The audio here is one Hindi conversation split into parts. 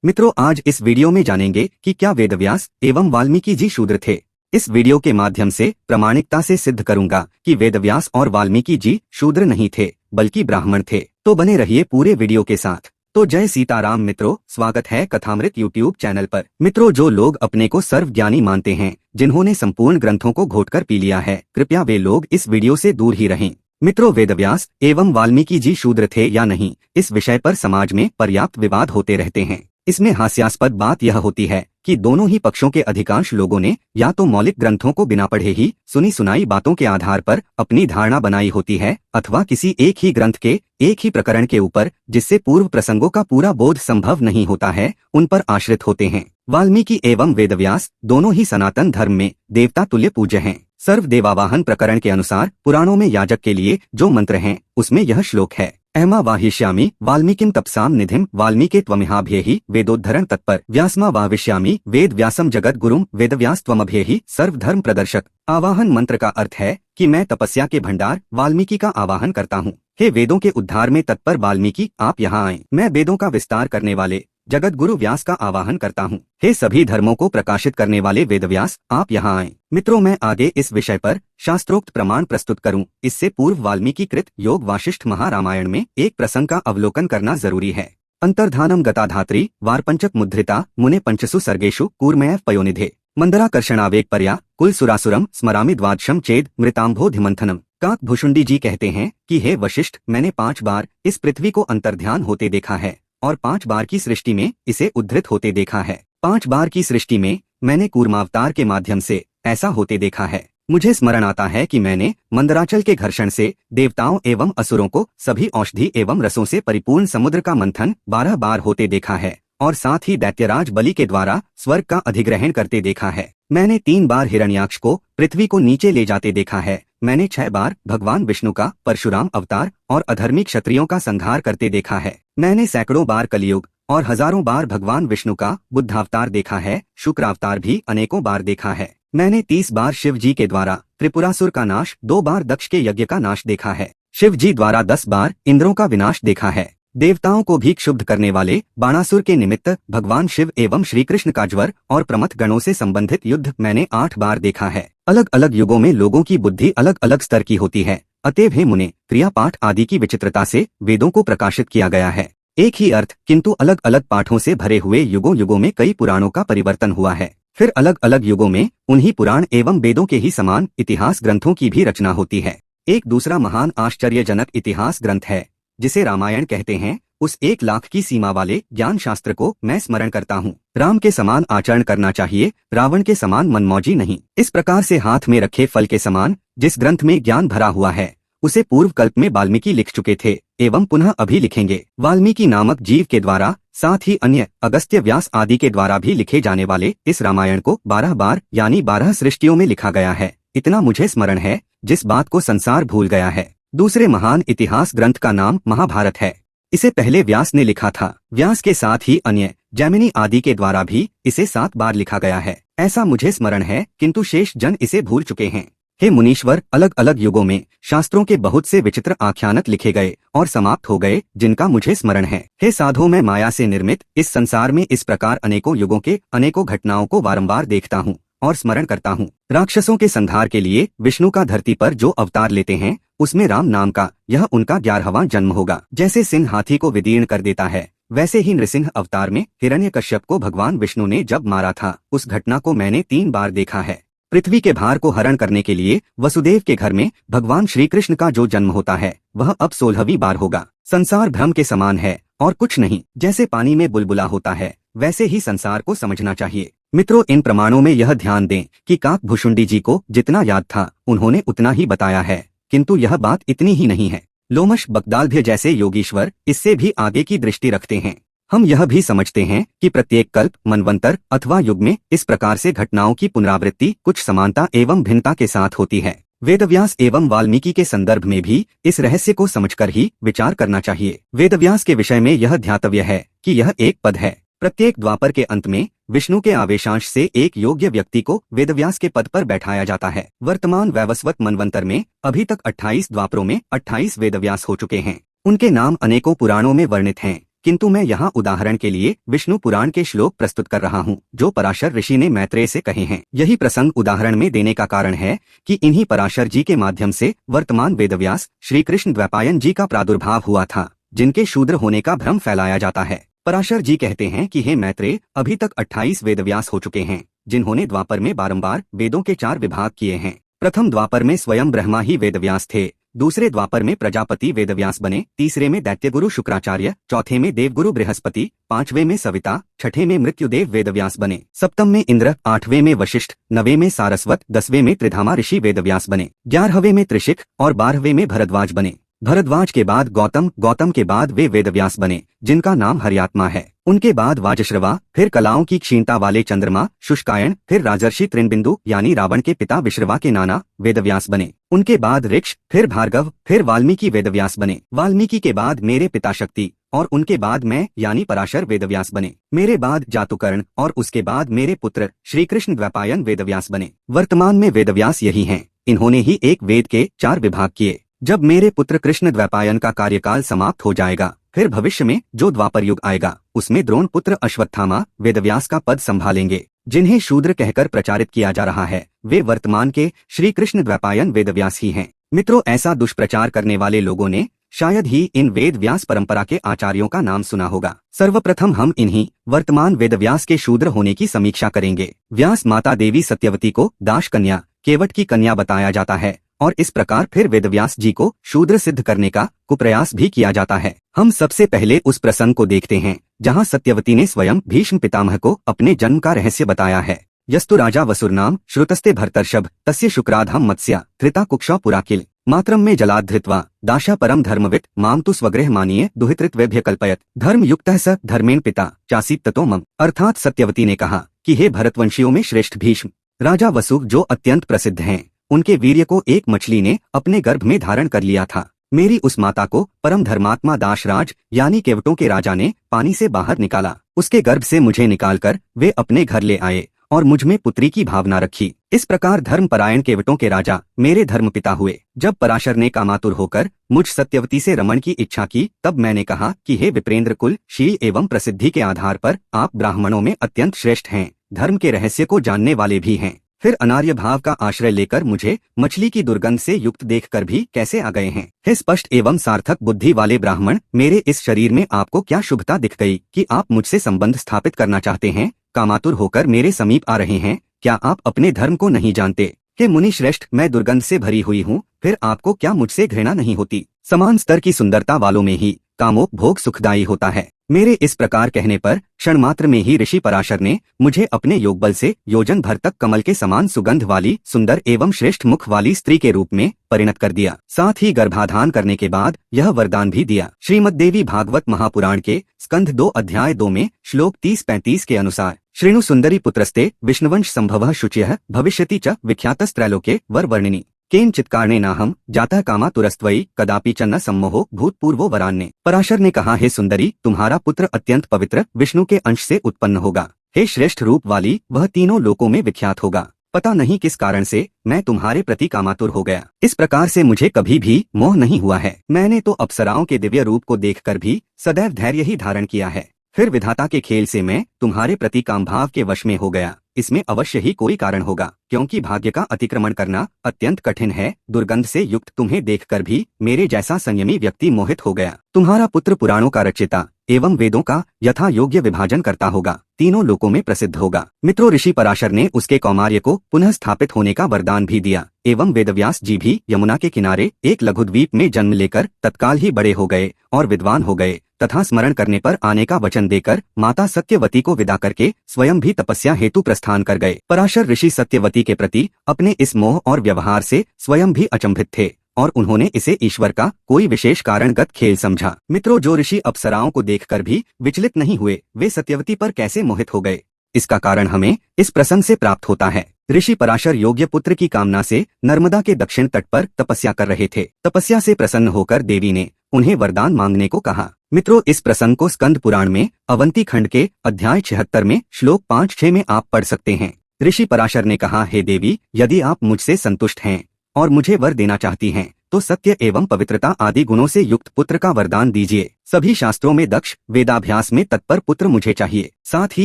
मित्रों, आज इस वीडियो में जानेंगे कि क्या वेदव्यास एवं वाल्मीकि जी शूद्र थे। इस वीडियो के माध्यम से प्रामाणिकता से सिद्ध करूंगा कि वेदव्यास और वाल्मीकि जी शूद्र नहीं थे बल्कि ब्राह्मण थे। तो बने रहिए पूरे वीडियो के साथ। तो जय सीताराम मित्रों, स्वागत है कथामृत यूट्यूब चैनल पर। मित्रों, जो लोग अपने को सर्वज्ञानी मानते हैं, जिन्होंने संपूर्ण ग्रंथों को घोटकर पी लिया है, कृपया वे लोग इस वीडियो से दूर ही रहें। मित्रों, वेदव्यास एवं वाल्मीकि जी शूद्र थे या नहीं, इस विषय पर समाज में पर्याप्त विवाद होते रहते हैं। इसमें हास्यास्पद बात यह होती है कि दोनों ही पक्षों के अधिकांश लोगों ने या तो मौलिक ग्रंथों को बिना पढ़े ही सुनी सुनाई बातों के आधार पर अपनी धारणा बनाई होती है, अथवा किसी एक ही ग्रंथ के एक ही प्रकरण के ऊपर, जिससे पूर्व प्रसंगों का पूरा बोध संभव नहीं होता है, उन पर आश्रित होते हैं। वाल्मीकि एवं वेदव्यास दोनों ही सनातन धर्म में देवता तुल्य पूज्य हैं। सर्व देवावाहन प्रकरण के अनुसार पुराणों में याजक के लिए जो मंत्र हैं, उसमें यह श्लोक है: अहमा वाहिष्यामि वाल्मीकिं तपसाम निधिम वाल्मीके त्वमिहाभ्येहि वेदोद्धरण तत्पर व्यासमा वाहिष्यामि वेद व्यासम जगत गुरुम वेदव्यास त्वमभ्येहि सर्वधर्म प्रदर्शक। आवाहन मंत्र का अर्थ है कि मैं तपस्या के भंडार वाल्मीकि का आवाहन करता हूँ। हे वेदों के उद्धार में तत्पर वाल्मीकि, आप यहाँ आएं। मैं वेदों का विस्तार करने वाले जगत गुरु व्यास का आवाहन करता हूँ। हे सभी धर्मों को प्रकाशित करने वाले वेदव्यास, आप यहाँ आएं। मित्रों, मैं आगे इस विषय पर शास्त्रोक्त प्रमाण प्रस्तुत करूं, इससे पूर्व वाल्मीकि कृत योग वाशिष्ठ महारामायण में एक प्रसंग का अवलोकन करना जरूरी है। अंतर्धानम गताधात्री वारपंचक मुद्रिता मुने पंचसु सर्गेषु कूर्मय पयोनिधे मंदराकर्षणावेग पर्या कुल सुरासुरम स्मरामि द्वादशम चेद मृतांभोधिमंथनम। काक भुषुंडी जी कहते हैं कि हे वशिष्ठ, मैंने 5 बार इस पृथ्वी को अंतर्ध्यान होते देखा है और 5 बार की सृष्टि में इसे उद्धृत होते देखा है। 5 बार की सृष्टि में मैंने कूर्मावतार के माध्यम से ऐसा होते देखा है। मुझे स्मरण आता है कि मैंने मंदराचल के घर्षण से देवताओं एवं असुरों को सभी औषधि एवं रसों से परिपूर्ण समुद्र का मंथन 12 बार होते देखा है, और साथ ही दैत्यराज बलि के द्वारा स्वर्ग का अधिग्रहण करते देखा है। मैंने 3 बार हिरण्याक्ष को पृथ्वी को नीचे ले जाते देखा है। मैंने 6 बार भगवान विष्णु का परशुराम अवतार और अधर्मी क्षत्रियों का संहार करते देखा है। मैंने सैकड़ों बार कलियुग और हजारों बार भगवान विष्णु का बुद्धावतार देखा है। शुक्रावतार भी अनेकों बार देखा है। मैंने 30 बार शिव जी के द्वारा त्रिपुरासुर का नाश, 2 बार दक्ष के यज्ञ का नाश देखा है। शिव जी द्वारा 10 बार इंद्रों का विनाश देखा है। देवताओं को भी क्षुब्ध करने वाले बाणासुर के निमित्त भगवान शिव एवं श्री कृष्ण का ज्वर और प्रमथ गणों से संबंधित युद्ध मैंने 8 बार देखा है। अलग अलग युगों में लोगों की बुद्धि अलग अलग स्तर की होती है, अतएव हे मुने, क्रिया पाठ आदि की विचित्रता से वेदों को प्रकाशित किया गया है। एक ही अर्थ किंतु अलग अलग पाठों से भरे हुए युगों युगों में कई पुराणों का परिवर्तन हुआ है। फिर अलग अलग युगों में उन्हीं पुराण एवं वेदों के ही समान इतिहास ग्रंथों की भी रचना होती है। एक दूसरा महान आश्चर्यजनक इतिहास ग्रंथ है, जिसे रामायण कहते हैं। उस 1 लाख की सीमा वाले ज्ञान शास्त्र को मैं स्मरण करता हूँ। राम के समान आचरण करना चाहिए, रावण के समान मनमौजी नहीं। इस प्रकार से हाथ में रखे फल के समान जिस ग्रंथ में ज्ञान भरा हुआ है, उसे पूर्व कल्प में वाल्मीकि लिख चुके थे एवं पुनः अभी लिखेंगे। वाल्मीकि नामक जीव के द्वारा, साथ ही अन्य अगस्त्य, व्यास आदि के द्वारा भी लिखे जाने वाले इस रामायण को 12 बार यानी 12 सृष्टियों में लिखा गया है। इतना मुझे स्मरण है, जिस बात को संसार भूल गया है। दूसरे महान इतिहास ग्रंथ का नाम महाभारत है। इसे पहले व्यास ने लिखा था। व्यास के साथ ही अन्य जैमिनी आदि के द्वारा भी इसे 7 बार लिखा गया है, ऐसा मुझे स्मरण है, किंतु शेष जन इसे भूल चुके हैं। हे मुनीश्वर, अलग अलग युगों में शास्त्रों के बहुत से विचित्र आख्यानक लिखे गए और समाप्त हो गए, जिनका मुझे स्मरण है। हे साधो, मैं माया से निर्मित इस संसार में इस प्रकार अनेकों युगों के अनेकों घटनाओं को बारंबार देखता हूँ और स्मरण करता हूँ। राक्षसों के संहार के लिए विष्णु का धरती पर जो अवतार लेते हैं, उसमें राम नाम का यह उनका 11वां जन्म होगा। जैसे सिंह हाथी को विदीर्ण कर देता है, वैसे ही नृसिंह अवतार में हिरण्यकश्यप को भगवान विष्णु ने जब मारा था, उस घटना को मैंने 3 बार देखा है। पृथ्वी के भार को हरण करने के लिए वसुदेव के घर में भगवान श्री कृष्ण का जो जन्म होता है, वह अब 16वीं बार होगा। संसार भ्रम के समान है और कुछ नहीं। जैसे पानी में बुलबुला होता है, वैसे ही संसार को समझना चाहिए। मित्रों, इन प्रमाणों में यह ध्यान दें कि काक भुषुंडी जी को जितना याद था, उन्होंने उतना ही बताया है, किंतु यह बात इतनी ही नहीं है। लोमश बकदालभ्य जैसे योगीश्वर इससे भी आगे की दृष्टि रखते हैं। हम यह भी समझते हैं कि प्रत्येक कल्प, मनवंतर अथवा युग में इस प्रकार से घटनाओं की पुनरावृत्ति कुछ समानता एवं भिन्नता के साथ होती है। वेदव्यास एवं वाल्मीकि के संदर्भ में भी इस रहस्य को समझकर ही विचार करना चाहिए। वेदव्यास के विषय में यह ध्यातव्य है कि यह एक पद है। प्रत्येक द्वापर के अंत में विष्णु के आवेशांश से एक योग्य व्यक्ति को वेदव्यास के पद पर बैठाया जाता है। वर्तमान वैवस्वत मनवंतर में अभी तक 28 द्वापरों में 28 वेदव्यास हो चुके हैं। उनके नाम अनेकों पुराणों में वर्णित हैं, किंतु मैं यहाँ उदाहरण के लिए विष्णु पुराण के श्लोक प्रस्तुत कर रहा हूँ जो पराशर ऋषि ने मैत्रेय से कहे हैं। यही प्रसंग उदाहरण में देने का कारण है कि इन्हीं पराशर जी के माध्यम से वर्तमान वेदव्यास श्री कृष्ण द्वैपायन जी का प्रादुर्भाव हुआ था, जिनके शूद्र होने का भ्रम फैलाया जाता है। पराशर जी कहते हैं कि हे मैत्रेय, अभी तक 28 वेदव्यास हो चुके हैं, जिन्होंने द्वापर में बारंबार वेदों के 4 विभाग किए हैं। प्रथम द्वापर में स्वयं ब्रह्मा ही वेदव्यास थे, दूसरे द्वापर में प्रजापति वेदव्यास बने, तीसरे में दैत्यगुरु शुक्राचार्य, चौथे में देवगुरु बृहस्पति, पांचवें में सविता, छठे में मृत्युदेव वेदव्यास बने, सप्तम में इंद्र, आठवें में वशिष्ठ, नवें में सारस्वत, 10वें में त्रिधामा ऋषि वेदव्यास बने, 11वें में त्रिशिख और 12वें में भरद्वाज बने। भरद्वाज के बाद गौतम, गौतम के बाद वे वेदव्यास बने जिनका नाम हर्यात्मा है। उनके बाद वाजश्रवा, फिर कलाओं की क्षीणता वाले चंद्रमा शुष्कायन, फिर राजर्षि तृणबिंदु यानी रावण के पिता विश्रवा के नाना वेदव्यास बने। उनके बाद ऋक्ष, फिर भार्गव, फिर वाल्मीकि वेदव्यास बने। वाल्मीकि के बाद मेरे पिता शक्ति और उनके बाद मैं यानी पराशर वेदव्यास बने। मेरे बाद जातुकर्ण और उसके बाद मेरे पुत्र श्री कृष्ण द्वैपायन वेदव्यास बने। वर्तमान में वेदव्यास यही हैं। इन्होंने ही एक वेद के 4 विभाग किए। जब मेरे पुत्र कृष्ण द्वैपायन का कार्यकाल समाप्त हो जाएगा, फिर भविष्य में जो द्वापर युग आएगा उसमें द्रोण पुत्र अश्वत्थामा वेदव्यास का पद संभालेंगे। जिन्हें शूद्र कहकर प्रचारित किया जा रहा है वे वर्तमान के श्री कृष्ण द्वैपायन वेदव्यास ही हैं। मित्रों, ऐसा दुष्प्रचार करने वाले लोगों ने शायद ही इन वेद व्यास परंपरा के आचार्यों का नाम सुना होगा। सर्वप्रथम हम इन्हीं वर्तमान वेदव्यास के शूद्र होने की समीक्षा करेंगे। व्यास माता देवी सत्यवती को दाश कन्या, केवट की कन्या बताया जाता है और इस प्रकार फिर वेदव्यास जी को शूद्र सिद्ध करने का कुप्रयास भी किया जाता है। हम सबसे पहले उस प्रसंग को देखते हैं जहां सत्यवती ने स्वयं भीष्म पितामह को अपने जन्म का रहस्य बताया है। यस्तु राजा वसुर्नाम श्रुतस्ते भर्तर्षभ तस्य शुक्राधम मत्स्या धृता कुक्षौ पुराकिल मात्रम में जलाधृत्वा दाशा परम धर्मवित् माम तु स्वगृह मानीय दुहितृत्वेभ्य कल्पयत धर्म युक्तः स धर्मेण पिता चासीत ततो मम। अर्थात सत्यवती ने कहा कि हे भरतवंशियों में श्रेष्ठ भीष्म, राजा वसु जो अत्यंत प्रसिद्ध हैं, उनके वीर्य को एक मछली ने अपने गर्भ में धारण कर लिया था। मेरी उस माता को परम धर्मात्मा दाशराज यानी केवटों के राजा ने पानी से बाहर निकाला। उसके गर्भ से मुझे निकालकर वे अपने घर ले आए और मुझ में पुत्री की भावना रखी। इस प्रकार धर्मपरायण केवटों के राजा मेरे धर्मपिता हुए। जब पराशर ने कामातुर होकर मुझ सत्यवती से रमण की इच्छा की, तब मैंने कहा कि हे विप्रेंद्र कुल, शील एवं प्रसिद्धि के आधार पर आप ब्राह्मणों में अत्यंत श्रेष्ठ हैं, धर्म के रहस्य को जानने वाले भी हैं। फिर अनार्य भाव का आश्रय लेकर मुझे मछली की दुर्गंध से युक्त देखकर भी कैसे आ गए हैं। हे स्पष्ट एवं सार्थक बुद्धि वाले ब्राह्मण, मेरे इस शरीर में आपको क्या शुभता दिख गई कि आप मुझसे संबंध स्थापित करना चाहते हैं, कामातुर होकर मेरे समीप आ रहे हैं? क्या आप अपने धर्म को नहीं जानते? हे मुनि श्रेष्ठ, मैं दुर्गंध से भरी हुई हूँ, फिर आपको क्या मुझसे घृणा नहीं होती? समान स्तर की सुंदरता वालों में ही कामोपभोग सुखदायी होता है। मेरे इस प्रकार कहने पर क्षण मात्र में ही ऋषि पराशर ने मुझे अपने योगबल से योजन भर तक कमल के समान सुगंध वाली सुंदर एवं श्रेष्ठ मुख वाली स्त्री के रूप में परिणत कर दिया। साथ ही गर्भाधान करने के बाद यह वरदान भी दिया। श्रीमद्देवी भागवत महापुराण के स्कंध 2 अध्याय 2 में श्लोक 30-35 के अनुसार श्रीणु सुंदरी पुत्रस्ते विष्णुवंश संभवः शुच्यः भविष्यति च विख्यातस्त्रैलोके वर वर्णिनी केनचित् कारणेनाहं जातः कामातुरस्त्वयि कदापि च न सम्मोहो भूतपूर्वो वरान्ने। पराशर ने कहा, हे सुंदरी, तुम्हारा पुत्र अत्यंत पवित्र विष्णु के अंश से उत्पन्न होगा। हे श्रेष्ठ रूप वाली, वह तीनों लोकों में विख्यात होगा। पता नहीं किस कारण से मैं तुम्हारे प्रति कामातुर हो गया। इस प्रकार से मुझे कभी भी मोह नहीं हुआ है। मैंने तो अप्सराओं के दिव्य रूप को देखकर भी सदैव धैर्य ही धारण किया है। फिर विधाता के खेल से मैं तुम्हारे प्रति कामभाव के वश में हो गया। इसमें अवश्य ही कोई कारण होगा, क्योंकि भाग्य का अतिक्रमण करना अत्यंत कठिन है। दुर्गंध से युक्त तुम्हें देखकर भी मेरे जैसा संयमी व्यक्ति मोहित हो गया। तुम्हारा पुत्र पुराणों का रचयिता एवं वेदों का यथा योग्य विभाजन करता होगा, तीनों लोकों में प्रसिद्ध होगा। मित्रों, ऋषि पराशर ने उसके कौमार्य को पुनः स्थापित होने का वरदान भी दिया एवं वेदव्यास जी भी यमुना के किनारे एक लघुद्वीप में जन्म लेकर तत्काल ही बड़े हो गए और विद्वान हो गए तथा स्मरण करने पर आने का वचन देकर माता सत्यवती को विदा करके स्वयं भी तपस्या हेतु प्रस्थान कर गए। पराशर ऋषि सत्यवती के प्रति अपने इस मोह और व्यवहार से स्वयं भी अचंभित थे और उन्होंने इसे ईश्वर का कोई विशेष कारणगत खेल समझा। मित्रों, जो ऋषि अप्सराओं को देखकर भी विचलित नहीं हुए, वे सत्यवती पर कैसे मोहित हो गए? इसका कारण हमें इस प्रसंग से प्राप्त होता है। ऋषि पराशर योग्य पुत्र की कामना से नर्मदा के दक्षिण तट पर तपस्या कर रहे थे। तपस्या से प्रसन्न होकर देवी ने उन्हें वरदान मांगने को कहा। मित्रों, इस प्रसंग को स्कंद पुराण में अवंती खंड के अध्याय 76 में श्लोक 5-6 में आप पढ़ सकते हैं। ऋषि पराशर ने कहा, हे देवी, यदि आप मुझसे संतुष्ट हैं और मुझे वर देना चाहती हैं, तो सत्य एवं पवित्रता आदि गुणों से युक्त पुत्र का वरदान दीजिए। सभी शास्त्रों में दक्ष, वेदाभ्यास में तत्पर पुत्र मुझे चाहिए, साथ ही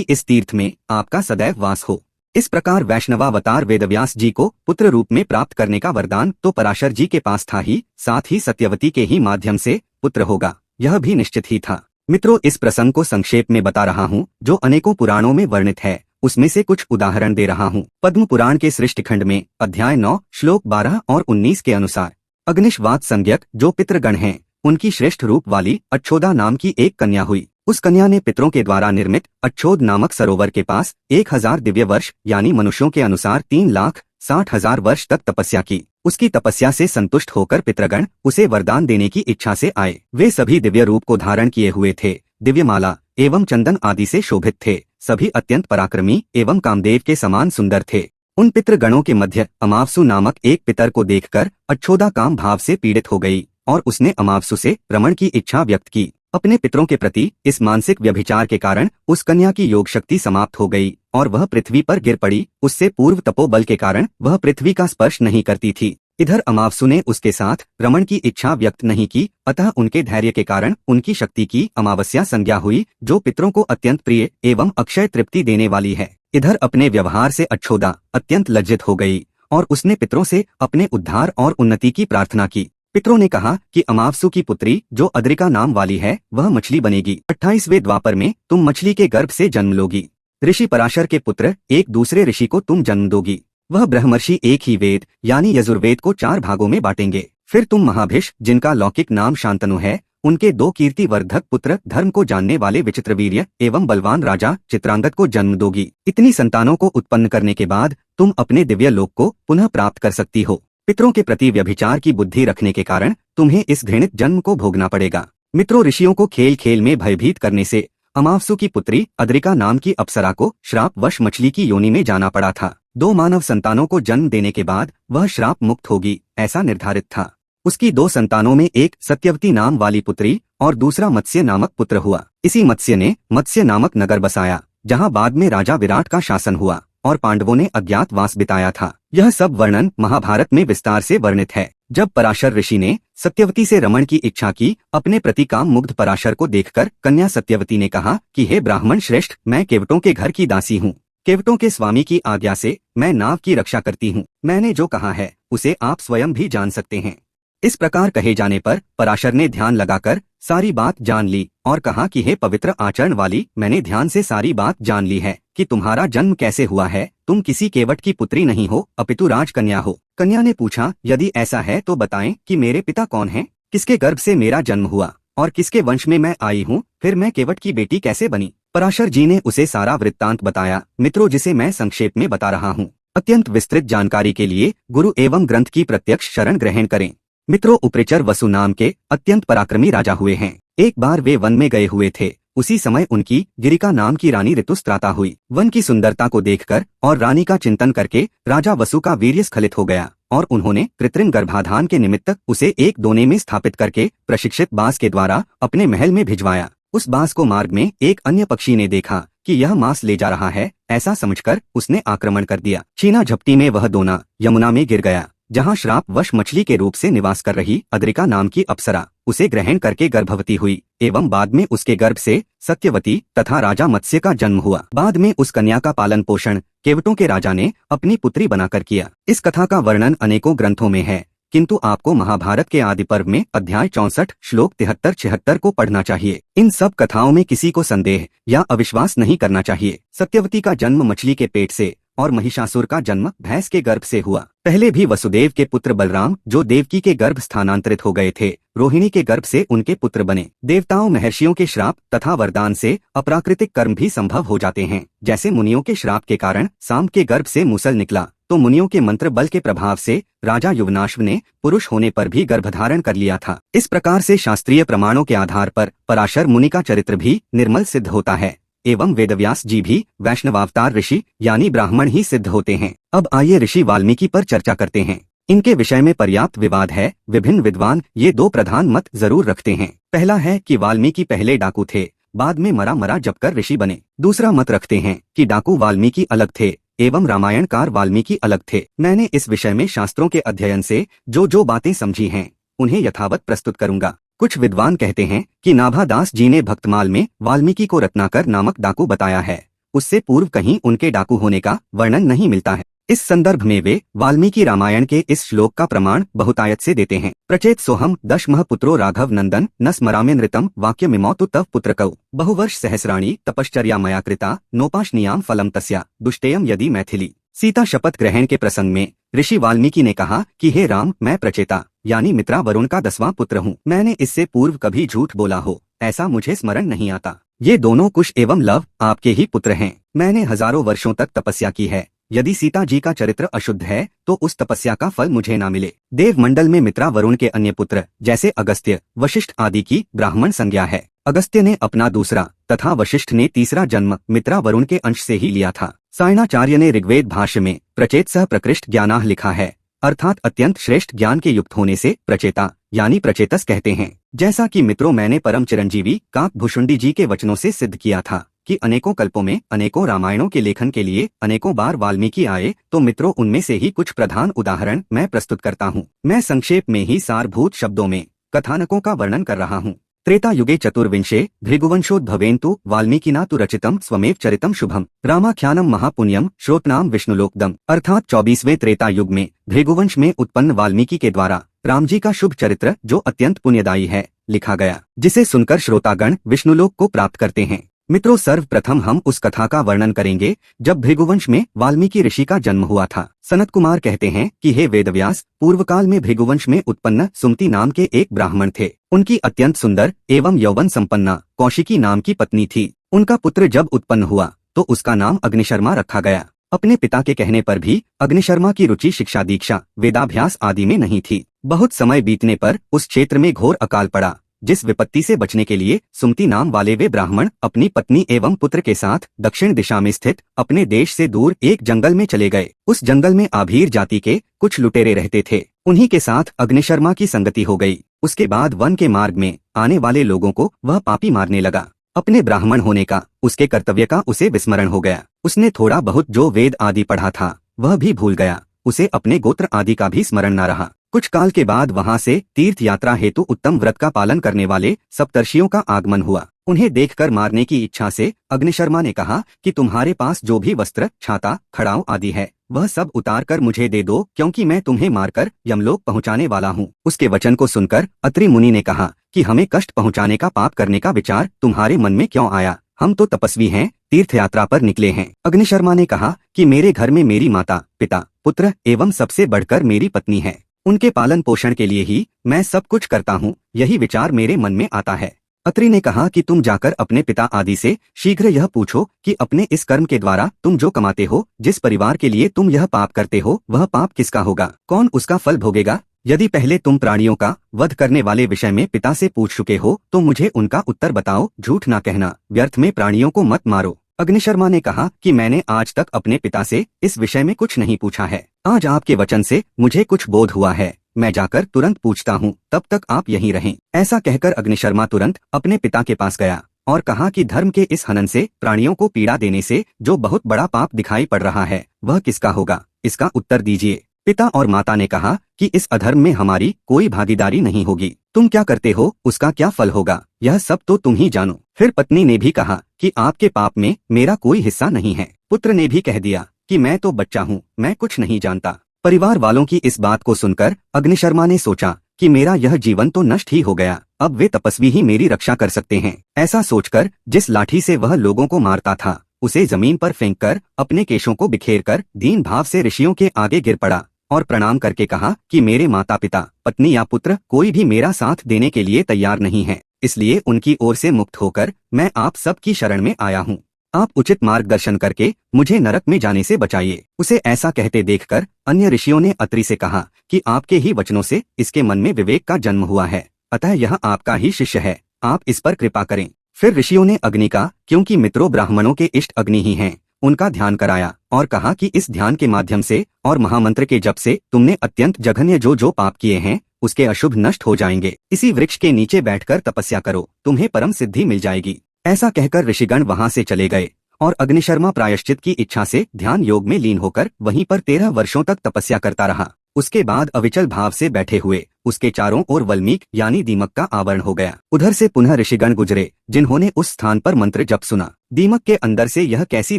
इस तीर्थ में आपका सदैव वास हो। इस प्रकार वैष्णवावतार वेदव्यास जी को पुत्र रूप में प्राप्त करने का वरदान तो पराशर जी के पास था ही, साथ ही सत्यवती के ही माध्यम से पुत्र होगा, यह भी निश्चित ही था। मित्रों, इस प्रसंग को संक्षेप में बता रहा हूँ, जो अनेकों पुराणों में वर्णित है, उसमें से कुछ उदाहरण दे रहा हूँ। पद्म पुराण के सृष्टि खंड में अध्याय 9 श्लोक 12 और 19 के अनुसार अग्निशवात संज्ञक जो पितृगण हैं, उनकी श्रेष्ठ रूप वाली अच्छोदा नाम की एक कन्या हुई। उस कन्या ने पितरों के द्वारा निर्मित अच्छोद नामक सरोवर के पास 1000 दिव्य वर्ष यानी मनुष्यों के अनुसार 3,60,000 वर्ष तक तपस्या की। उसकी तपस्या से संतुष्ट होकर पितृगण उसे वरदान देने की इच्छा से आए। वे सभी दिव्य रूप को धारण किए हुए थे, दिव्यमाला एवं चंदन आदि से शोभित थे, सभी अत्यंत पराक्रमी एवं कामदेव के समान सुंदर थे। उन पितृगणों के मध्य अमावसु नामक एक पितर को देखकर अच्छोदा काम भाव से पीड़ित हो गई और उसने अमावसु से रमण की इच्छा व्यक्त की। अपने पितरों के प्रति इस मानसिक व्यभिचार के कारण उस कन्या की योग शक्ति समाप्त हो गई और वह पृथ्वी पर गिर पड़ी। उससे पूर्व तपोबल के कारण वह पृथ्वी का स्पर्श नहीं करती थी। इधर अमावसु ने उसके साथ रमण की इच्छा व्यक्त नहीं की, अतः उनके धैर्य के कारण उनकी शक्ति की अमावस्या संज्ञा हुई, जो पितरों को अत्यंत प्रिय एवं अक्षय तृप्ति देने वाली है। इधर अपने व्यवहार से अच्छोदा अत्यंत लज्जित हो गई और उसने पितरों से अपने उद्धार और उन्नति की प्रार्थना की। पितरों ने कहा कि अमावसु की पुत्री जो अद्रिका नाम वाली है, वह मछली बनेगी। 28वें द्वापर में तुम मछली के गर्भ से जन्म लोगी। ऋषि पराशर के पुत्र एक दूसरे ऋषि को तुम जन्म दोगी। वह ब्रह्मर्षि एक ही वेद यानी यजुर्वेद को 4 भागों में बांटेंगे। फिर तुम महाभिष, जिनका लौकिक नाम शांतनु है, उनके 2 कीर्तिवर्धक पुत्र धर्म को जानने वाले विचित्रवीर्य एवं बलवान राजा चित्रांगद को जन्म दोगी। इतनी संतानों को उत्पन्न करने के बाद तुम अपने दिव्य लोक को पुनः प्राप्त कर सकती हो। पितरों के प्रति व्यभिचार की बुद्धि रखने के कारण तुम्हें इस घृणित जन्म को भोगना पड़ेगा। मित्रों, ऋषियों को खेल खेल में भयभीत करने से अमावसु की पुत्री अद्रिका नाम की अप्सरा को श्रापवश मछली की योनि में जाना पड़ा था। 2 मानव संतानों को जन्म देने के बाद वह श्राप मुक्त होगी, ऐसा निर्धारित था। उसकी 2 संतानों में एक सत्यवती नाम वाली पुत्री और दूसरा मत्स्य नामक पुत्र हुआ। इसी मत्स्य ने मत्स्य नामक नगर बसाया, जहाँ बाद में राजा विराट का शासन हुआ और पांडवों ने अज्ञातवास बिताया था। यह सब वर्णन महाभारत में विस्तार से वर्णित है। जब पराशर ऋषि ने सत्यवती से रमण की इच्छा की, अपने प्रति काम मुग्ध पराशर को देखकर कन्या सत्यवती ने कहा कि हे ब्राह्मण श्रेष्ठ, मैं केवटों के घर की दासी हूँ। केवटों के स्वामी की आज्ञा से मैं नाव की रक्षा करती हूँ। मैंने जो कहा है उसे आप स्वयं भी जान सकते हैं। इस प्रकार कहे जाने पर पराशर ने ध्यान लगाकर सारी बात जान ली और कहा कि हे पवित्र आचरण वाली, मैंने ध्यान से सारी बात जान ली है कि तुम्हारा जन्म कैसे हुआ है। तुम किसी केवट की पुत्री नहीं हो, अपितु राजकन्या हो। कन्या ने पूछा, यदि ऐसा है तो बताएं कि मेरे पिता कौन हैं, किसके गर्भ से मेरा जन्म हुआ और किसके वंश में मैं आई हूँ, फिर मैं केवट की बेटी कैसे बनी। पराशर जी ने उसे सारा वृत्तांत बताया। मित्रों, जिसे मैं संक्षेप में बता रहा हूँ। अत्यंत विस्तृत जानकारी के लिए गुरु एवं ग्रंथ की प्रत्यक्ष शरण ग्रहण करें। मित्रों, उपरिचर वसु नाम के अत्यंत पराक्रमी राजा हुए हैं। एक बार वे वन में गए हुए थे। उसी समय उनकी गिरिका नाम की रानी ऋतुस्त्राता हुई। वन की सुंदरता को देखकर और रानी का चिंतन करके राजा वसु का वीर्य स्खलित हो गया और उन्होंने कृत्रिम गर्भाधान के निमित्त उसे एक दोने में स्थापित करके प्रशिक्षित बाज के द्वारा अपने महल में भिजवाया। उस बाज को मार्ग में एक अन्य पक्षी ने देखा कि यह मांस ले जा रहा है। ऐसा समझकर उसने आक्रमण कर दिया। छीना झपटी में वह दोना यमुना में गिर गया, जहाँ श्राप वश मछली के रूप से निवास कर रही अद्रिका नाम की अप्सरा उसे ग्रहण करके गर्भवती हुई एवं बाद में उसके गर्भ से सत्यवती तथा राजा मत्स्य का जन्म हुआ। बाद में उस कन्या का पालन पोषण केवटों के राजा ने अपनी पुत्री बनाकर किया। इस कथा का वर्णन अनेकों ग्रंथों में है, किंतु आपको महाभारत के आदि पर्व में अध्याय 64 श्लोक 73-76 को पढ़ना चाहिए। इन सब कथाओं में किसी को संदेह या अविश्वास नहीं करना चाहिए। सत्यवती का जन्म मछली के पेट से और महिषासुर का जन्म भैंस के गर्भ से हुआ। पहले भी वसुदेव के पुत्र बलराम, जो देवकी के गर्भ स्थानांतरित हो गए थे, रोहिणी के गर्भ से उनके पुत्र बने। देवताओं महर्षियों के श्राप तथा वरदान से अप्राकृतिक कर्म भी संभव हो जाते हैं। जैसे मुनियों के श्राप के कारण सांब के गर्भ से मूसल निकला, तो मुनियों के मंत्र बल के प्रभाव से राजा युवनाश्व ने पुरुष होने पर भी गर्भधारण कर लिया था। इस प्रकार से शास्त्रीय प्रमाणों के आधार पर पराशर मुनि का चरित्र भी निर्मल सिद्ध होता है एवं वेदव्यास जी भी वैष्णवावतार ऋषि यानी ब्राह्मण ही सिद्ध होते हैं। अब आइए ऋषि वाल्मीकि पर चर्चा करते हैं। इनके विषय में पर्याप्त विवाद है। विभिन्न विद्वान ये 2 प्रधान मत जरूर रखते हैं। पहला है कि वाल्मीकि पहले डाकू थे, बाद में मरा जपकर ऋषि बने। दूसरा मत रखते हैं कि डाकू वाल्मीकि अलग थे एवं रामायणकार वाल्मीकि अलग थे। मैंने इस विषय में शास्त्रों के अध्ययन से जो बातें समझी हैं उन्हें यथावत प्रस्तुत करूंगा। कुछ विद्वान कहते हैं कि नाभा दास जी ने भक्तमाल में वाल्मीकि को रत्नाकर नामक डाकू बताया है। उससे पूर्व कहीं उनके डाकू होने का वर्णन नहीं मिलता है। इस संदर्भ में वे वाल्मीकि रामायण के इस श्लोक का प्रमाण बहुतायत से देते हैं। प्रचेत सोहम दशमः पुत्रो राघव नंदन न स्मराम्य नृतम वाक्य मिमौतु तव पुत्रकौ बहुवर्ष सहस्राणी तपश्चर्या मया कृता नोपाशनियाम फलम तस्या दुष्टेयम यदि मैथिली। सीता शपथ ग्रहण के प्रसंग में ऋषि वाल्मीकि ने कहा कि हे राम, मैं प्रचेता यानी मित्रा वरुण का 10वां पुत्र हूँ। मैंने इससे पूर्व कभी झूठ बोला हो ऐसा मुझे स्मरण नहीं आता। ये दोनों कुश एवं लव आपके ही पुत्र हैं। मैंने हजारों वर्षों तक तपस्या की है। यदि सीता जी का चरित्र अशुद्ध है तो उस तपस्या का फल मुझे ना मिले। देव मंडल में मित्रा वरुण के अन्य पुत्र जैसे अगस्त्य, वशिष्ठ आदि की ब्राह्मण संज्ञा है। अगस्त्य ने अपना दूसरा तथा वशिष्ठ ने तीसरा जन्म मित्रा वरुण के अंश से ही लिया था। सायणाचार्य ने ऋग्वेद भाष्य में प्रचेत सह प्रकृष्ट ज्ञानाः लिखा है, अर्थात अत्यंत श्रेष्ठ ज्ञान के युक्त होने से प्रचेता यानी प्रचेतस कहते हैं। जैसा कि मित्रों मैंने परम चिरंजीवी काकभूषुंडी जी के वचनों से सिद्ध किया था कि अनेकों कल्पों में अनेकों रामायणों के लेखन के लिए अनेकों बार वाल्मीकि आए, तो मित्रों उनमें से ही कुछ प्रधान उदाहरण मैं प्रस्तुत करता हूँ। मैं संक्षेप में ही सारभूत शब्दों में कथानकों का वर्णन कर रहा हूँ। त्रेता युगे चतुर्विंशे भृगुवंशोद्भवेन्तु वाल्मीकिना तु रचितम स्वमेव चरितम शुभम रामाख्यानम महापुण्यम श्रोतनाम विष्णुलोकदम। अर्थात 24वें त्रेता युग में भृगुवंश में उत्पन्न वाल्मीकि के द्वारा राम जी का शुभ चरित्र जो अत्यंत पुण्यदायी है लिखा गया, जिसे सुनकर श्रोतागण विष्णुलोक को प्राप्त करते हैं। मित्रों सर्वप्रथम हम उस कथा का वर्णन करेंगे जब भृगुवंश में वाल्मीकि ऋषि का जन्म हुआ था। सनत कुमार कहते हैं कि हे वेदव्यास, पूर्व काल में भृगुवंश में उत्पन्न सुमति नाम के एक ब्राह्मण थे। उनकी अत्यंत सुंदर एवं यौवन संपन्ना कौशिकी नाम की पत्नी थी। उनका पुत्र जब उत्पन्न हुआ तो उसका नाम अग्निशर्मा रखा गया। अपने पिता के कहने पर भी अग्निशर्मा की रुचि शिक्षा दीक्षा वेदाभ्यास आदि में नहीं थी। बहुत समय बीतने पर उस क्षेत्र में घोर अकाल पड़ा, जिस विपत्ति से बचने के लिए सुमति नाम वाले वे ब्राह्मण अपनी पत्नी एवं पुत्र के साथ दक्षिण दिशा में स्थित अपने देश से दूर एक जंगल में चले गए। उस जंगल में आभीर जाति के कुछ लुटेरे रहते थे। उन्हीं के साथ अग्निशर्मा की संगति हो गई। उसके बाद वन के मार्ग में आने वाले लोगों को वह पापी मारने लगा। अपने ब्राह्मण होने का, उसके कर्तव्य का उसे विस्मरण हो गया। उसने थोड़ा बहुत जो वेद आदि पढ़ा था वह भी भूल गया। उसे अपने गोत्र आदि का भी स्मरण न रहा। कुछ काल के बाद वहां से तीर्थ यात्रा हेतु उत्तम व्रत का पालन करने वाले सप्तर्षियों का आगमन हुआ। उन्हें देखकर मारने की इच्छा से अग्निशर्मा ने कहा कि तुम्हारे पास जो भी वस्त्र, छाता, खड़ाऊ आदि है वह सब उतार कर मुझे दे दो, क्योंकि मैं तुम्हें मारकर यमलोक पहुंचाने वाला हूँ। उसके वचन को सुनकर अत्रि मुनि ने कहा कि हमें कष्ट पहुंचाने का पाप करने का विचार तुम्हारे मन में क्यों आया? हम तो तपस्वी हैं, तीर्थ यात्रा पर निकले हैं। अग्निशर्मा ने कहा कि मेरे घर में मेरी माता, पिता, पुत्र एवं सबसे बढ़कर मेरी पत्नी है। उनके पालन पोषण के लिए ही मैं सब कुछ करता हूँ। यही विचार मेरे मन में आता है। अत्रि ने कहा कि तुम जाकर अपने पिता आदि से शीघ्र यह पूछो कि अपने इस कर्म के द्वारा तुम जो कमाते हो, जिस परिवार के लिए तुम यह पाप करते हो, वह पाप किसका होगा? कौन उसका फल भोगेगा? यदि पहले तुम प्राणियों का वध करने वाले विषय में पिता से पूछ चुके हो तो मुझे उनका उत्तर बताओ। झूठ ना कहना, व्यर्थ में प्राणियों को मत मारो। अग्निशर्मा ने कहा कि मैंने आज तक अपने पिता से इस विषय में कुछ नहीं पूछा है। आज आपके वचन से मुझे कुछ बोध हुआ है। मैं जाकर तुरंत पूछता हूँ, तब तक आप यहीं रहें। ऐसा कहकर अग्निशर्मा तुरंत अपने पिता के पास गया और कहा कि धर्म के इस हनन से, प्राणियों को पीड़ा देने से जो बहुत बड़ा पाप दिखाई पड़ रहा है वह किसका होगा? इसका उत्तर दीजिए। पिता और माता ने कहा कि इस अधर्म में हमारी कोई भागीदारी नहीं होगी। तुम क्या करते हो उसका क्या फल होगा, यह सब तो तुम ही जानो। फिर पत्नी ने भी कहा कि आपके पाप में मेरा कोई हिस्सा नहीं है। पुत्र ने भी कह दिया कि मैं तो बच्चा हूँ, मैं कुछ नहीं जानता। परिवार वालों की इस बात को सुनकर अग्निशर्मा ने सोचा कि मेरा यह जीवन तो नष्ट ही हो गया, अब वे तपस्वी ही मेरी रक्षा कर सकते हैं। ऐसा सोचकर जिस लाठी से वह लोगों को मारता था उसे जमीन पर फेंककर अपने केशों को बिखेरकर दीन भाव से ऋषियों के आगे गिर पड़ा और प्रणाम करके कहा कि मेरे माता पिता, पत्नी या पुत्र कोई भी मेरा साथ देने के लिए तैयार नहीं है, इसलिए उनकी ओर से मुक्त होकर मैं आप सबकी शरण में आया हूँ। आप उचित मार्गदर्शन करके मुझे नरक में जाने से बचाइए। उसे ऐसा कहते देखकर अन्य ऋषियों ने अत्रि से कहा कि आपके ही वचनों से इसके मन में विवेक का जन्म हुआ है, अतः यह आपका ही शिष्य है, आप इस पर कृपा करें। फिर ऋषियों ने अग्नि का, क्योंकि मित्रों ब्राह्मणों के इष्ट अग्नि ही हैं, उनका ध्यान कराया और कहा कि इस ध्यान के माध्यम से और महामंत्र के जप से तुमने अत्यंत जघन्य जो पाप किए हैं उसके अशुभ नष्ट हो जाएंगे। इसी वृक्ष के नीचे बैठकर तपस्या करो, तुम्हें परम सिद्धि मिल जाएगी। ऐसा कहकर ऋषिगण वहां से चले गए और अग्निशर्मा प्रायश्चित की इच्छा से ध्यान योग में लीन होकर वहीं पर 13 वर्षों तक तपस्या करता रहा। उसके बाद अविचल भाव से बैठे हुए उसके चारों ओर वल्मीक यानी दीमक का आवरण हो गया। उधर से पुनः ऋषिगण गुजरे, जिन्होंने उस स्थान पर मंत्र जप सुना। दीमक के अंदर से यह कैसी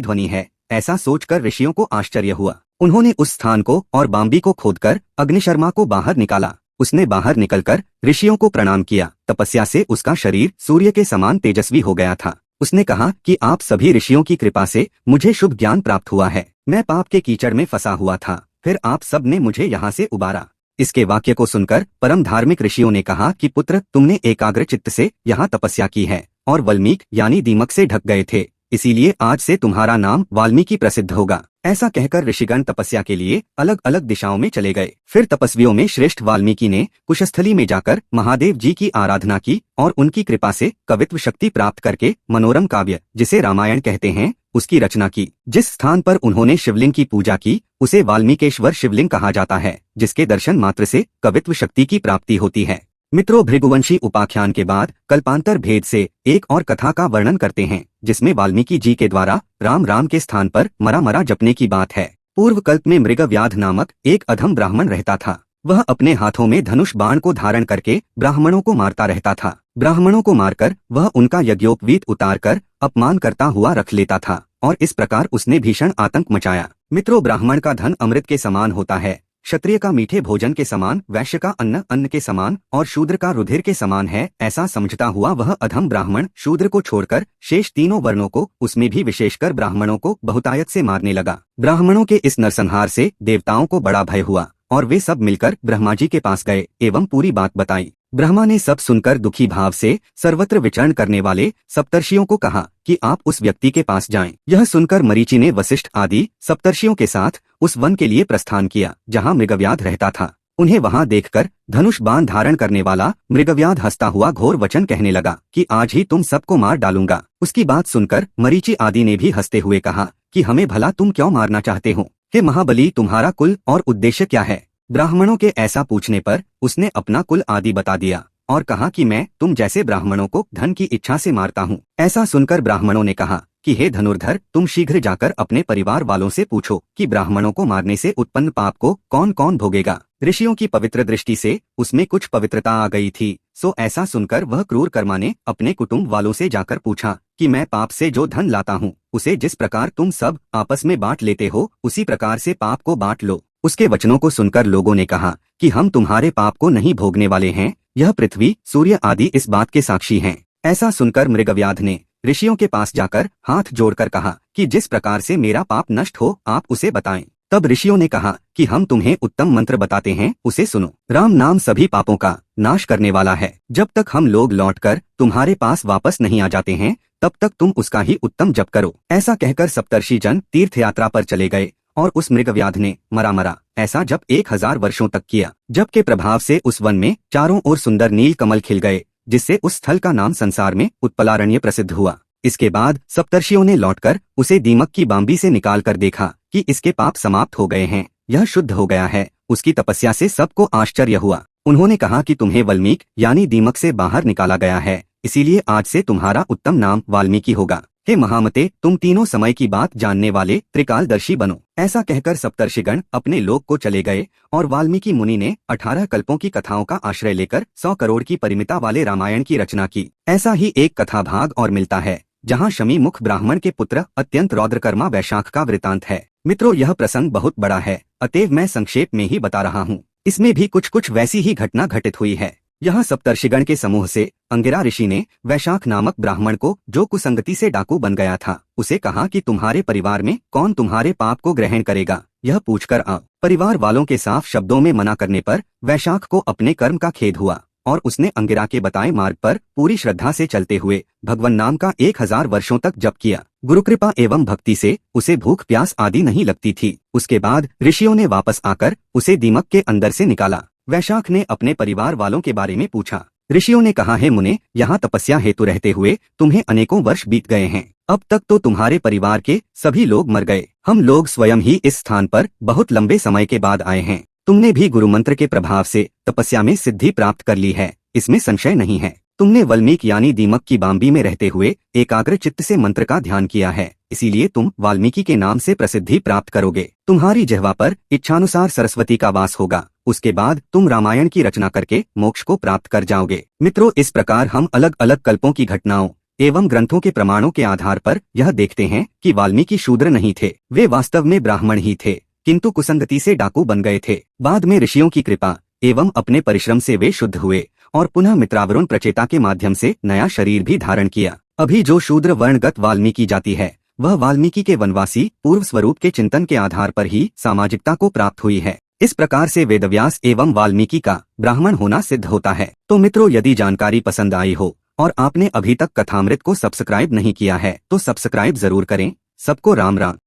ध्वनि है, ऐसा सोचकर ऋषियों को आश्चर्य हुआ। उन्होंने उस स्थान को और बाम्बी को खोदकर अग्निशर्मा को बाहर निकाला। उसने बाहर निकलकर ऋषियों को प्रणाम किया। तपस्या से उसका शरीर सूर्य के समान तेजस्वी हो गया था। उसने कहा कि आप सभी ऋषियों की कृपा से मुझे शुभ ज्ञान प्राप्त हुआ है। मैं पाप के कीचड़ में फंसा हुआ था, फिर आप सब ने मुझे यहाँ से उबारा। इसके वाक्य को सुनकर परम धार्मिक ऋषियों ने कहा कि पुत्र, तुमने एकाग्र चित्त से यहाँ तपस्या की है और वल्मीक यानी दीमक से ढक गए थे, इसीलिए आज से तुम्हारा नाम वाल्मीकि प्रसिद्ध होगा। ऐसा कहकर ऋषिगण तपस्या के लिए अलग अलग दिशाओं में चले गए। फिर तपस्वियों में श्रेष्ठ वाल्मीकि ने कुशस्थली में जाकर महादेव जी की आराधना की और उनकी कृपा से कवित्व शक्ति प्राप्त करके मनोरम काव्य, जिसे रामायण कहते हैं, उसकी रचना की। जिस स्थान पर उन्होंने शिवलिंग की पूजा की उसे वाल्मीकेश्वर शिवलिंग कहा जाता है, जिसके दर्शन मात्र से कवित्व शक्ति की प्राप्ति होती है। मित्रों, भृगुवंशी उपाख्यान के बाद कल्पांतर भेद से एक और कथा का वर्णन करते हैं, जिसमें वाल्मीकि जी के द्वारा राम राम के स्थान पर मरा मरा जपने की बात है। पूर्व कल्प में मृगव्याध नामक एक अधम ब्राह्मण रहता था। वह अपने हाथों में धनुष बाण को धारण करके ब्राह्मणों को मारता रहता था। ब्राह्मणों को मारकर वह उनका यज्ञोपवीत उतार कर अपमान करता हुआ रख लेता था और इस प्रकार उसने भीषण आतंक मचाया। मित्रों, ब्राह्मण का धन अमृत के समान होता है, क्षत्रिय का मीठे भोजन के समान, वैश्य का अन्न अन्न के समान और शूद्र का रुधिर के समान है। ऐसा समझता हुआ वह अधम ब्राह्मण शूद्र को छोड़कर शेष तीनों वर्णों को, उसमें भी विशेषकर ब्राह्मणों को बहुतायत से मारने लगा। ब्राह्मणों के इस नरसंहार से देवताओं को बड़ा भय हुआ और वे सब मिलकर ब्रह्मा जी के पास गए एवं पूरी बात बताई। ब्रह्मा ने सब सुनकर दुखी भाव से सर्वत्र विचरण करने वाले सप्तर्षियों को कहा कि आप उस व्यक्ति के पास जाएं। यह सुनकर मरीचि ने वशिष्ठ आदि सप्तर्षियों के साथ उस वन के लिए प्रस्थान किया जहां मृगव्याध रहता था। उन्हें वहां देखकर धनुष बाण धारण करने वाला मृगव्याध हंसता हुआ घोर वचन कहने लगा कि आज ही तुम सबको मार डालूंगा। उसकी बात सुनकर मरीचि आदि ने भी हंसते हुए कहा कि हमें भला तुम क्यों मारना चाहते हो? हे महाबली, तुम्हारा कुल और उद्देश्य क्या है? ब्राह्मणों के ऐसा पूछने पर उसने अपना कुल आदि बता दिया और कहा कि मैं तुम जैसे ब्राह्मणों को धन की इच्छा से मारता हूँ। ऐसा सुनकर ब्राह्मणों ने कहा कि हे धनुर्धर, तुम शीघ्र जाकर अपने परिवार वालों से पूछो कि ब्राह्मणों को मारने से उत्पन्न पाप को कौन कौन भोगेगा। ऋषियों की पवित्र दृष्टि से उसमें कुछ पवित्रता आ गई थी, सो ऐसा सुनकर वह क्रूर कर्मा ने अपने कुटुंब वालों से जाकर पूछा कि मैं पाप से जो धन लाता हूँ उसे जिस प्रकार तुम सब आपस में बांट लेते हो, उसी प्रकार से पाप को बांट लो। उसके वचनों को सुनकर लोगों ने कहा कि हम तुम्हारे पाप को नहीं भोगने वाले हैं, यह पृथ्वी सूर्य आदि इस बात के साक्षी हैं। ऐसा सुनकर मृगव्याध ने ऋषियों के पास जाकर हाथ जोड़कर कहा कि जिस प्रकार से मेरा पाप नष्ट हो आप उसे बताएं। तब ऋषियों ने कहा कि हम तुम्हें उत्तम मंत्र बताते हैं, उसे सुनो। राम नाम सभी पापों का नाश करने वाला है। जब तक हम लोग लौटकर तुम्हारे पास वापस नहीं आ जाते हैं तब तक तुम उसका ही उत्तम जप करो। ऐसा कहकर सप्तर्षि जन तीर्थ यात्रा पर चले गए और उस मृगव्याध ने मरा ऐसा जब 1000 वर्षों तक किया। जप के प्रभाव से उस वन में चारों ओर सुंदर नील कमल खिल गए, जिससे उस स्थल का नाम संसार में उत्पलारण्य प्रसिद्ध हुआ। इसके बाद सप्तर्षियों ने लौटकर उसे दीमक की बाम्बी से निकालकर देखा कि इसके पाप समाप्त हो गए हैं, यह शुद्ध हो गया है। उसकी तपस्या से सबको आश्चर्य हुआ। उन्होंने कहा कि तुम्हें वल्मीक यानी दीमक से बाहर निकाला गया है, इसीलिए आज से तुम्हारा उत्तम नाम वाल्मीकि होगा। हे महामते, तुम तीनों समय की बात जानने वाले त्रिकालदर्शी बनो। ऐसा कहकर सप्तर्षिगण अपने लोक को चले गए और वाल्मीकि मुनि ने 18 कल्पों की कथाओं का आश्रय लेकर 100 करोड़ की परिमिता वाले रामायण की रचना की। ऐसा ही एक कथा भाग और मिलता है जहाँ शमी मुख ब्राह्मण के पुत्र अत्यंत रौद्रकर्मा वैशाख का वृतांत है। मित्रों, यह प्रसंग बहुत बड़ा है, अतएव मैं संक्षेप में ही बता रहा हूँ। इसमें भी कुछ वैसी ही घटना घटित हुई है। यहाँ सप्तर्षिगण के समूह से अंगिरा ऋषि ने वैशाख नामक ब्राह्मण को, जो कुसंगति से डाकू बन गया था, उसे कहा कि तुम्हारे परिवार में कौन तुम्हारे पाप को ग्रहण करेगा, यह पूछकर आओ। परिवार वालों के साफ शब्दों में मना करने पर वैशाख को अपने कर्म का खेद हुआ और उसने अंगिरा के बताए मार्ग पर पूरी श्रद्धा से चलते हुए भगवान नाम का 1000 वर्षों तक जप किया। गुरुकृपा एवं भक्ति से उसे भूख प्यास आदि नहीं लगती थी। उसके बाद ऋषियों ने वापस आकर उसे दीमक के अंदर से निकाला। वैशाख ने अपने परिवार वालों के बारे में पूछा। ऋषियों ने कहा, हे मुने, यहाँ तपस्या हेतु रहते हुए तुम्हें अनेकों वर्ष बीत गए हैं। अब तक तो तुम्हारे परिवार के सभी लोग मर गए। हम लोग स्वयं ही इस स्थान पर बहुत लंबे समय के बाद आए हैं। तुमने भी गुरु मंत्र के प्रभाव से तपस्या में सिद्धि प्राप्त कर ली है, इसमें संशय नहीं है। तुमने वल्मीक यानी दीमक की बाम्बी में रहते हुए एकाग्र चित्त से मंत्र का ध्यान किया है इसीलिए तुम वाल्मीकि के नाम से प्रसिद्धि प्राप्त करोगे। तुम्हारी जिह्वा पर इच्छानुसार सरस्वती का वास होगा। उसके बाद तुम रामायण की रचना करके मोक्ष को प्राप्त कर जाओगे। मित्रों, इस प्रकार हम अलग अलग कल्पों की घटनाओं एवं ग्रंथों के प्रमाणों के आधार पर यह देखते हैं कि वाल्मीकि शूद्र नहीं थे, वे वास्तव में ब्राह्मण ही थे, किंतु कुसंगति से डाकू बन गए थे। बाद में ऋषियों की कृपा एवं अपने परिश्रम से वे शुद्ध हुए और पुनः मित्रावरुण प्रचेता के माध्यम से नया शरीर भी धारण किया। अभी जो शूद्र वर्णगत वाल्मीकि जाति है, वह वाल्मीकि के वनवासी पूर्व स्वरूप के चिंतन के आधार पर ही सामाजिकता को प्राप्त हुई है। इस प्रकार से वेदव्यास एवं वाल्मीकि का ब्राह्मण होना सिद्ध होता है। तो मित्रों, यदि जानकारी पसंद आई हो और आपने अभी तक कथामृत को सब्सक्राइब नहीं किया है तो सब्सक्राइब जरूर करें। सबको राम राम।